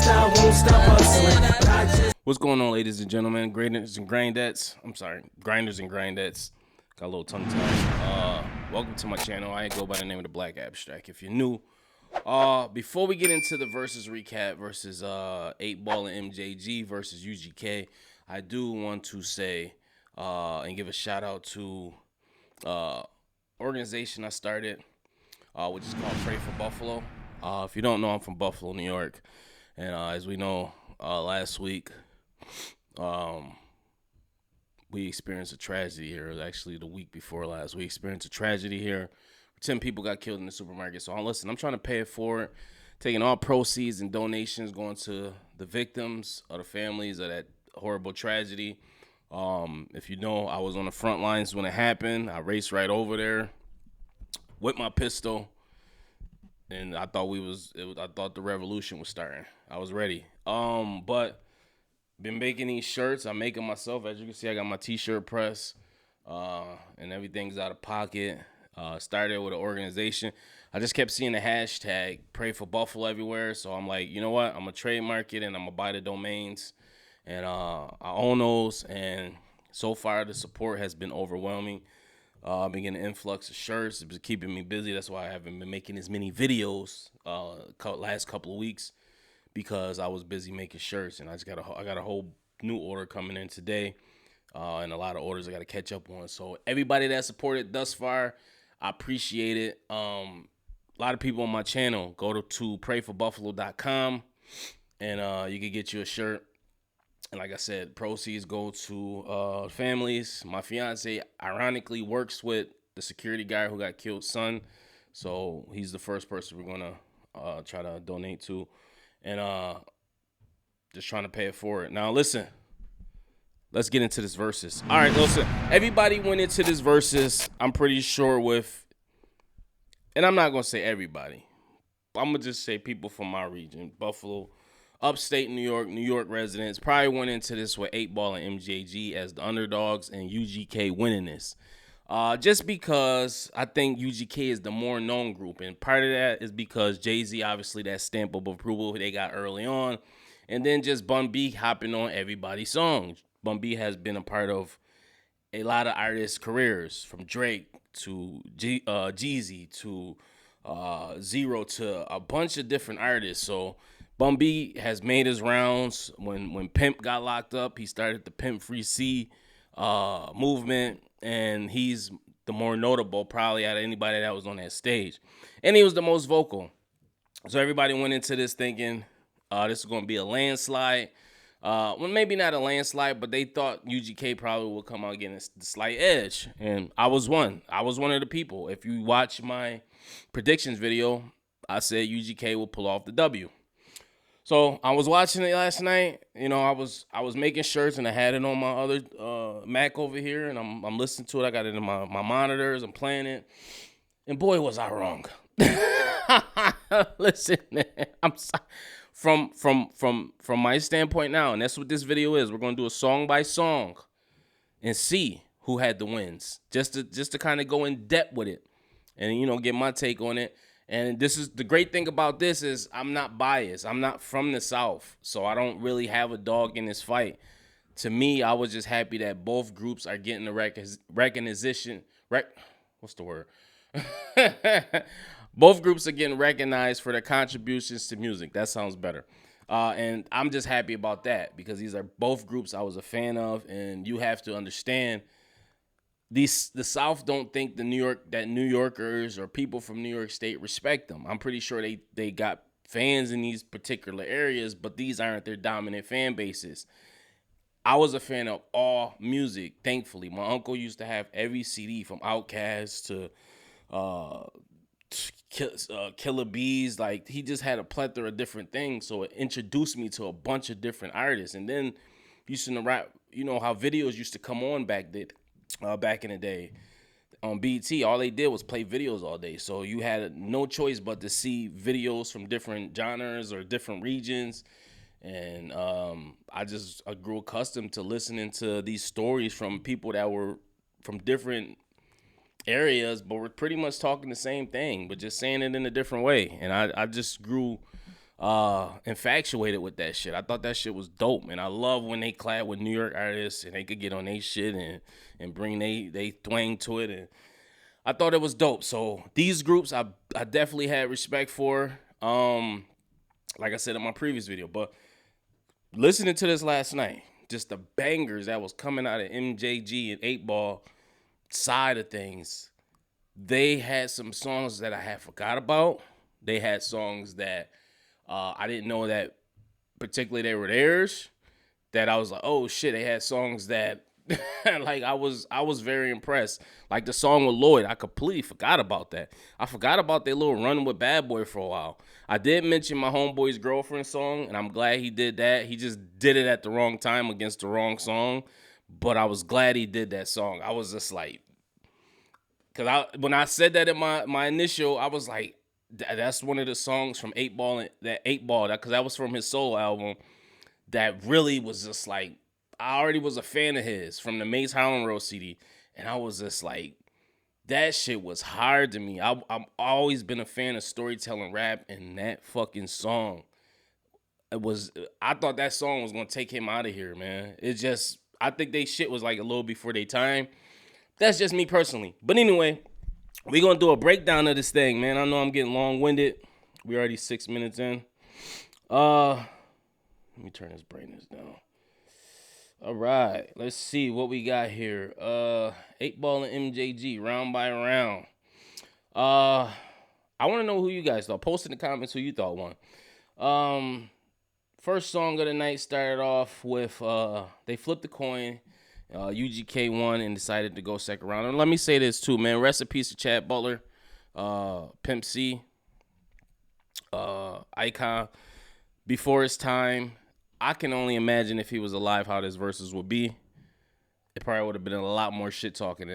lifestyle won't stop hustling. But I just What's going on, ladies and gentlemen, grinders and grindettes? I'm sorry, grinders and grindettes. Got a little tongue tie. Welcome to my channel. I go by the name of the Black Abstract. If you're new, before we get into the versus recap versus 8Ball and MJG versus UGK, I do want to say and give a shout out to organization I started, which is called Pray for Buffalo. If you don't know, I'm from Buffalo, New York, and as we know, last week we experienced a tragedy here. It was actually the week before last. We experienced a tragedy here. 10 people got killed in the supermarket. So listen, I'm trying to pay it forward, taking all proceeds and donations going to the victims or the families of that horrible tragedy. If you know, I was on the front lines when it happened. I raced right over there with my pistol, and I thought I thought the revolution was starting. I was ready. But been making these shirts. I'm making myself. As you can see, I got my t-shirt press, and everything's out of pocket. Started with an organization. I just kept seeing the hashtag Pray for Buffalo everywhere. So I'm like, you know what? I'm going to trademark it and I'm going to buy the domains. And I own those. And so far, the support has been overwhelming. I've been getting an influx of shirts. It's been keeping me busy. That's why I haven't been making as many videos last couple of weeks, because I was busy making shirts. And I got a whole new order coming in today. And a lot of orders I got to catch up on. So everybody that supported thus far, I appreciate it. A lot of people on my channel, go to prayforbuffalo.com and you can get you a shirt. And like I said, proceeds go to families. My fiance ironically works with the security guy who got killed, son. So he's the first person we're going to try to donate to. And just trying to pay it forward. Now, listen. Let's get into this versus. All right, listen. Everybody went into this versus, I'm pretty sure, with, and I'm not going to say everybody. I'm going to just say people from my region, Buffalo, upstate New York residents, probably went into this with 8Ball and MJG as the underdogs and UGK winning this. Just because I think UGK is the more known group. And part of that is because Jay-Z, obviously, that stamp of approval they got early on. And then just Bun B hopping on everybody's songs. Bun B has been a part of a lot of artists' careers, from Drake to Jeezy to Zero to a bunch of different artists. So Bun B has made his rounds. When Pimp got locked up, he started the Pimp Free C movement, and he's the more notable probably out of anybody that was on that stage. And he was the most vocal. So everybody went into this thinking this is going to be a landslide. Well, maybe not a landslide, but they thought UGK probably would come out getting the slight edge. And I was one. I was one of the people. If you watch my predictions video, I said UGK will pull off the W. So I was watching it last night. You know, I was making shirts, and I had it on my other Mac over here, and I'm listening to it. I got it in my monitors. I'm playing it. And boy, was I wrong. Listen, man, I'm sorry. From my standpoint now, and that's what this video is. We're gonna do a song by song and see who had the wins, just to kind of go in depth with it, and you know, get my take on it. And this is the great thing about this is I'm not biased. I'm not from the South, so I don't really have a dog in this fight. To me, I was just happy that both groups are getting the recognition. What's the word? Both groups are getting recognized for their contributions to music. That sounds better. And I'm just happy about that, because these are both groups I was a fan of. And you have to understand, the South don't think that New Yorkers or people from New York State respect them. I'm pretty sure they got fans in these particular areas, but these aren't their dominant fan bases. I was a fan of all music, thankfully. My uncle used to have every CD from Outkast to Killer Bees. Like, he just had a plethora of different things, so it introduced me to a bunch of different artists. And then used to rap, you know how videos used to come on back in the day on BT. All they did was play videos all day, so you had no choice but to see videos from different genres or different regions. And I grew accustomed to listening to these stories from people that were from different areas, but we're pretty much talking the same thing, but just saying it in a different way. And I just grew infatuated with that shit. I thought that shit was dope, man. I love when they collab with New York artists and they could get on their shit and bring they twang to it, and I thought it was dope. So these groups I definitely had respect for. Like I said in my previous video, but listening to this last night, just the bangers that was coming out of MJG and 8Ball side of things, they had some songs that I had forgot about. They had songs that I didn't know that particularly they were theirs, that I was like, oh shit, they had songs that like I was very impressed. Like the song with Lloyd, I completely forgot about that. I forgot about their little run with Bad Boy for a while. I did mention my homeboy's girlfriend song, and I'm glad he did that. He just did it at the wrong time against the wrong song, but I was glad he did that song. I was just like, when I said that in my initial, I was like, that's one of the songs from 8Ball, because that was from his solo album, that really was just like, I already was a fan of his from the Mace Howland Road CD, and I was just like, that shit was hard to me. I've always been a fan of storytelling rap, and that fucking song, I thought that song was gonna take him out of here, man. I think they shit was like a little before their time. That's just me personally. But anyway, we gonna do a breakdown of this thing, man. I know I'm getting long-winded. We already 6 minutes in. Let me turn this brightness down. All right, let's see what we got here. 8Ball and MJG, round by round. I want to know who you guys thought. Post in the comments who you thought won. First song of the night started off with they flipped the coin. UGK won and decided to go second round. And let me say this too, man. Rest in peace to Chad Butler, Pimp C, Icon. Before his time, I can only imagine if he was alive how this versus would be. It probably would have been a lot more shit talking.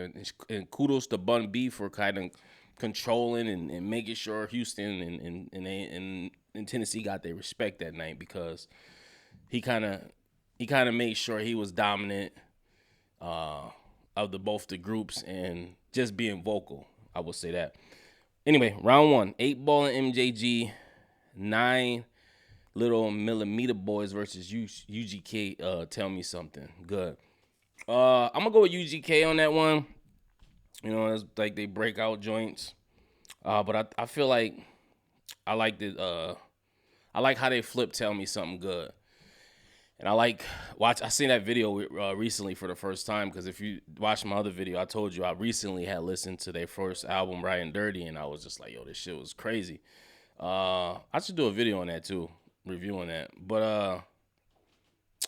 And kudos to Bun B for kind of controlling and making sure Houston and Tennessee got their respect that night, because he kind of made sure he was dominant of both the groups and just being vocal. I will say that. Anyway, round one, 8Ball and MJG, 9 Little Millimeter Boys versus UGK. Tell Me Something. Good. I'm gonna go with UGK on that one. You know, it's like they breakout joints. But I feel like I like how they flip Tell Me Something Good. And I seen that video recently for the first time, because if you watch my other video, I told you I recently had listened to their first album, Riding Dirty, and I was just like, yo, this shit was crazy. I should do a video on that too, reviewing that. But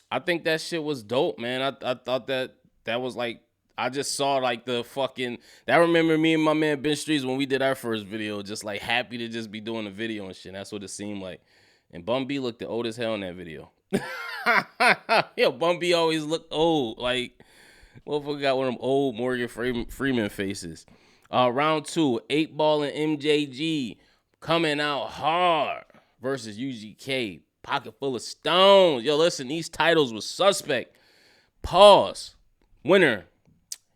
I think that shit was dope, man. I thought that was like, I just saw like the fucking, that remember me and my man Ben Streets when we did our first video, just like happy to just be doing the video and shit. That's what it seemed like. And Bun B looked old as hell in that video. Yo, Bun B always looked old. Like, motherfucker got one of them old Morgan Freeman faces. Round two, 8Ball and MJG coming out hard versus UGK. Pocket full of stones. Yo, listen, these titles was suspect. Pause. Winner,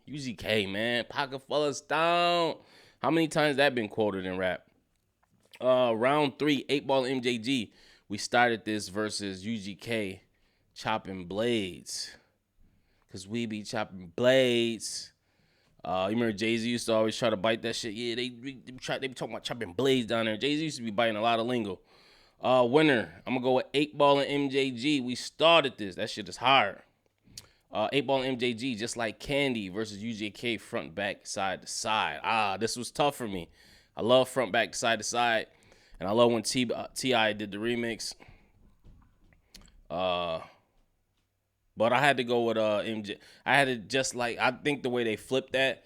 UGK, man. Pocket full of stone. How many times that been quoted in rap? Round three, 8Ball MJG. We started this versus UGK chopping blades. Because we be chopping blades. You remember Jay-Z used to always try to bite that shit? Yeah, they be talking about chopping blades down there. Jay-Z used to be biting a lot of lingo. Winner, I'm going to go with 8Ball and MJG. We started this. That shit is hard. 8Ball and MJG, just like Candy versus UGK, front, back, side to side. This was tough for me. I love front, back, side to side. And I love when T.I. did the remix. But I had to go with MJ. I had to just like, I think the way they flipped that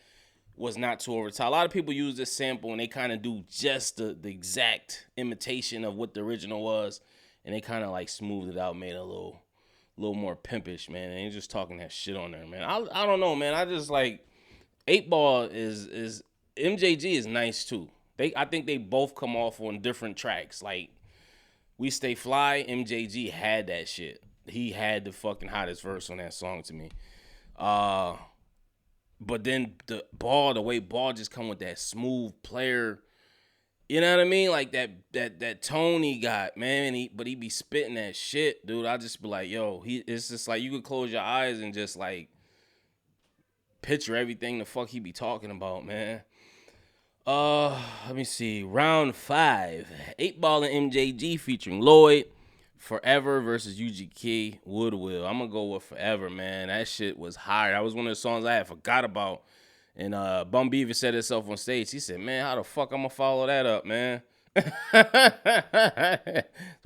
was not too over the top. A lot of people use this sample and they kind of do just the exact imitation of what the original was. And they kind of like smoothed it out, made it a little more pimpish, man. And just talking that shit on there, man. I don't know, man. I just like 8Ball is MJG is nice too. I think they both come off on different tracks. Like We Stay Fly, MJG had that shit. He had the fucking hottest verse on that song to me. But then the way Ball just come with that smooth player, You know what I mean? Like that tone he got, man. But he be spitting that shit, dude. I just be like, yo, it's just like you could close your eyes and just like picture everything the fuck he be talking about, man. Let me see. Round 5. 8Ball and MJG featuring Lloyd. Forever versus UGK Woodwill. I'm gonna go with Forever, man. That shit was hard. That was one of the songs I had forgot about. And Bun B even said himself on stage. He said, man, how the fuck I'm gonna follow that up, man?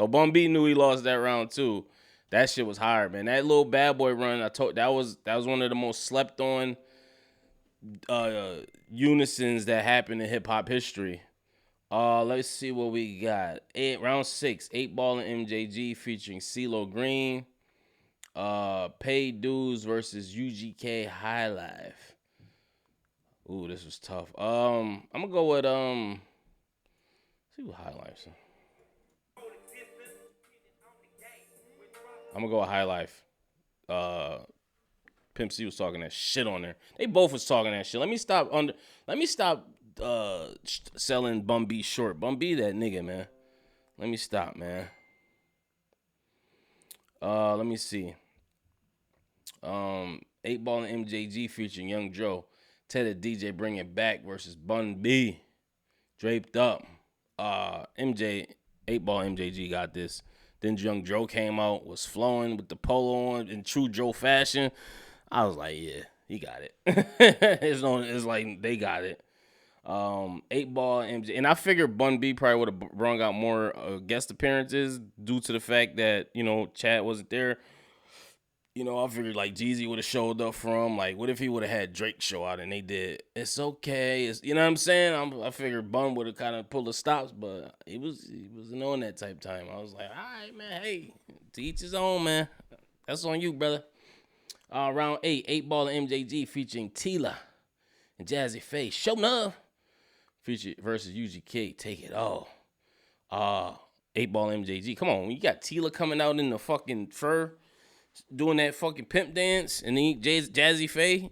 So Bun B knew he lost that round too. That shit was hard, man. That little bad boy run, that was one of the most slept on unisons that happened in hip hop history. Let's see what we got. Round 6, 8Ball and MJG featuring CeeLo Green. Paid Dues versus UGK High Life. Ooh, this was tough. I'm gonna go with see what High Life. I'm gonna go with High Life. Pimp C was talking that shit on there. They both was talking that shit. Let me stop selling Bun B short. Bun B that nigga, man. Let me stop, man. Let me see. 8Ball and MJG featuring Young Joe. Ted DJ Bring It Back versus Bun B. Draped Up. 8Ball MJG got this. Then Young Joe came out, was flowing with the polo on in true Joe fashion. I was like, yeah, he got it. It's like they got it. 8Ball MJ, and I figured Bun B probably would have brung out more guest appearances due to the fact that Chad wasn't there. I figured like Jeezy would have showed up for him. Like, what if he would have had Drake show out and they did? It's okay. You know what I'm saying? I figured Bun would have kind of pulled the stops, but he wasn't on that type time. I was like, all right, man. Hey, to each his own, man. That's on you, brother. Round 8, 8Ball and MJG featuring Tila and Jazzy Face. Show enough. Feature versus UGK. Take it all. 8Ball MJG. Come on, you got Tila coming out in the fucking fur, doing that fucking pimp dance, and then Jazzy Faye.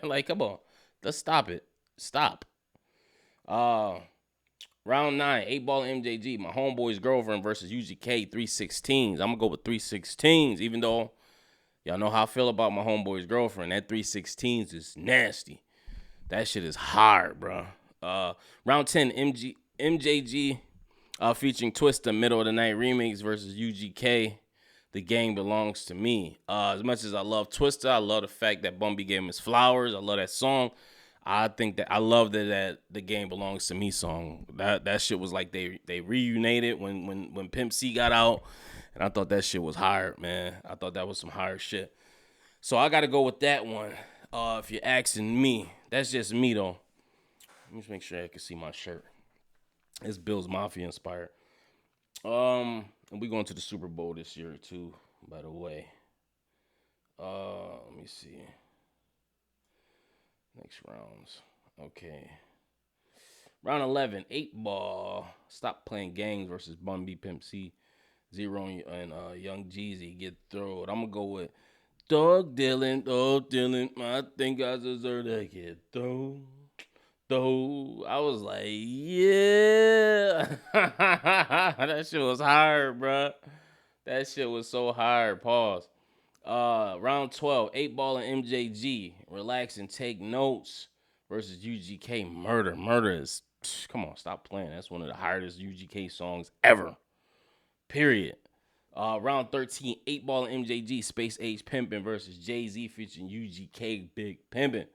Like, come on, let's stop it. Stop. Round 9, 8Ball MJG. My homeboy's girlfriend versus UGK 316s. I'm gonna go with 316s, even though y'all know how I feel about my homeboy's girlfriend. That 316s is nasty. That shit is hard, bro. Round 10, MJG featuring Twista Middle of the Night remix versus UGK. The Gang Belongs to Me. As much as I love Twista, I love the fact that Bun B gave him his flowers. I love that song. I love that The Game Belongs to Me song. That shit was like they reunited when Pimp C got out, and I thought that shit was hard, man. I thought that was some hard shit. So I got to go with that one. If you're asking me, that's just me though. Let me just make sure I can see my shirt. It's Bill's Mafia inspired. And we going to the Super Bowl this year too, by the way. Let me see. Next rounds. Okay. Round 11, 8Ball. Stop Playing Games versus Bun B, Pimp C, Zero, and Young Jeezy get thrown. I'm gonna go with Dog Dylan, I think I deserve to get thrown. Though I was like, yeah. That shit was hard, bro. That shit was so hard. Pause. Round 12, 8Ball and MJG. Relax and Take Notes versus UGK Murder. Murder is, come on, stop playing. That's one of the hardest UGK songs ever. Period. Round 13, 8Ball and MJG. Space Age Pimpin' versus Jay-Z featuring UGK Big Pimpin'.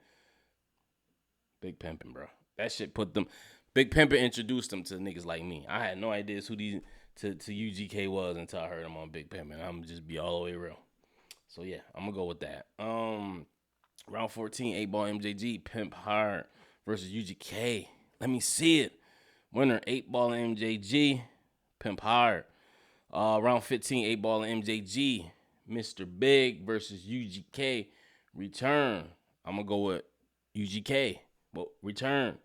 Big Pimpin', bro. That shit put them. Big Pimpin' introduced them to niggas like me. I had no idea who these to UGK was until I heard them on Big Pimpin'. I'm just be all the way real. So yeah, I'm gonna go with that. Round 14, 8Ball MJG, Pimp Hard versus UGK. Let me see it. Winner, 8Ball MJG, Pimp Hard. Round 15, 8Ball MJG, Mr. Big versus UGK. Return. I'm gonna go with UGK. Well, return.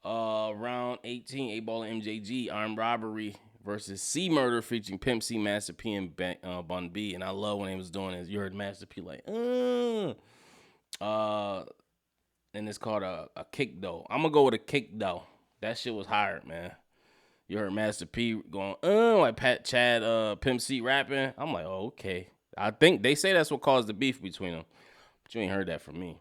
Round 18, 8Ball MJG, Armed Robbery versus C Murder featuring Pimp C, Master P, and Bun B. And I love when they was doing this. You heard Master P like, and it's called a kick though. I'm gonna go with a kick though. That shit was hard, man. You heard Master P going, like Chad Pimp C rapping. I'm like, oh, okay. I think they say that's what caused the beef between them. But you ain't heard that from me.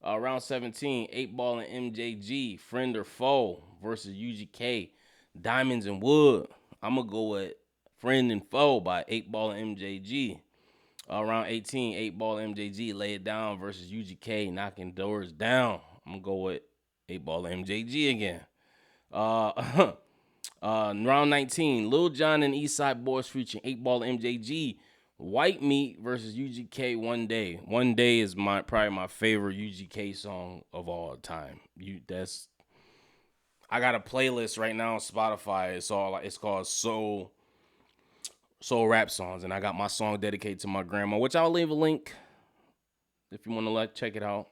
Round 17, 8Ball and MJG, friend or foe versus UGK, Diamonds and Wood. I'm going to go with friend and foe by 8Ball and MJG. Round 18, 8Ball MJG, lay it down versus UGK, knocking doors down. I'm going to go with 8Ball MJG again. Round 19, Lil Jon and Eastside Boys featuring 8Ball MJG, White Meat versus UGK, One Day. One Day is probably my favorite UGK song of all time. I got a playlist right now on Spotify. It's called Soul Rap Songs, and I got my song dedicated to my grandma, which I'll leave a link if you want to check it out.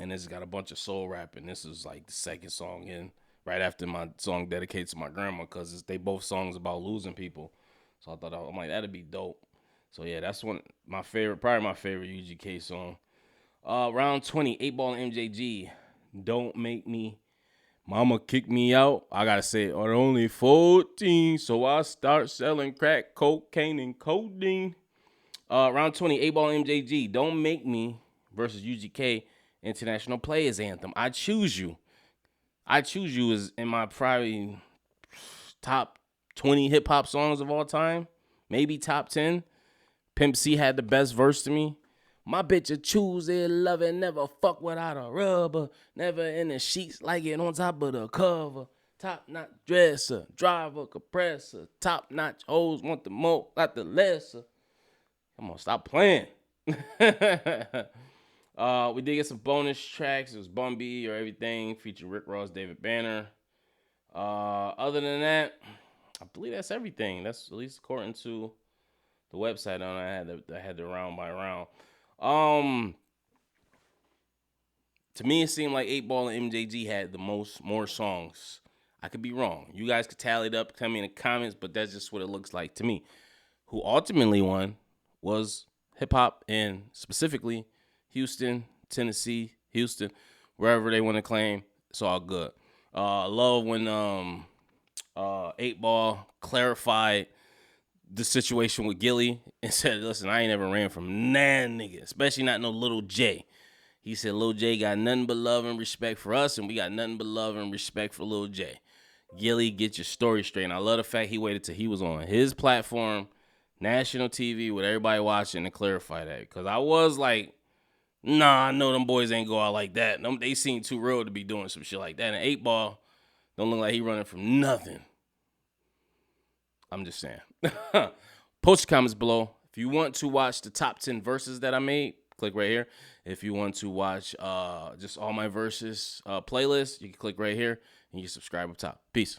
And it's got a bunch of soul rap, and this is like the second song in, right after my song dedicated to my grandma, because they both songs about losing people. So I thought, I'm like, that'd be dope. So yeah, that's probably my favorite UGK song. Round 20, 8Ball and MJG, Don't Make Me. Mama kicked me out. I gotta say, I'm only 14, so I start selling crack, cocaine, and codeine. Round 20, 8Ball and MJG, Don't Make Me versus UGK, International Players Anthem. I Choose You. I Choose You is in my probably top 20 hip hop songs of all time, maybe top 10. Pimp C had the best verse to me. My bitch a choose it, love it, never fuck without a rubber. Never in the sheets like it on top of the cover. Top-notch dresser, driver, compressor. Top-notch hoes want the more, not the lesser. Come on, stop playing. We did get some bonus tracks. It was Bun B or Everything featuring Rick Ross, David Banner. Other than that, I believe that's everything. That's at least according to the website. I had the round by round. To me, it seemed like 8Ball and MJG had more songs. I could be wrong. You guys could tally it up, tell me in the comments, but that's just what it looks like to me. Who ultimately won was hip hop, and specifically Houston, Tennessee, Houston, wherever they want to claim. It's all good. I love when 8Ball clarified the situation with Gillie and said, listen, I ain't ever ran from nan nigga, especially not no Little J. He said Lil J got nothing but love and respect for us, and we got nothing but love and respect for Lil J. Gillie, get your story straight. And I love the fact he waited till he was on his platform, national TV, with everybody watching, to clarify that. Because I was like, nah, I know them boys ain't go out like that. They seem too real to be doing some shit like that. And 8Ball don't look like he running from nothing. I'm just saying. Post your comments below. If you want to watch the top 10 verses that I made, click right here. If you want to watch just all my verses playlist, you can click right here and you can subscribe up top. Peace.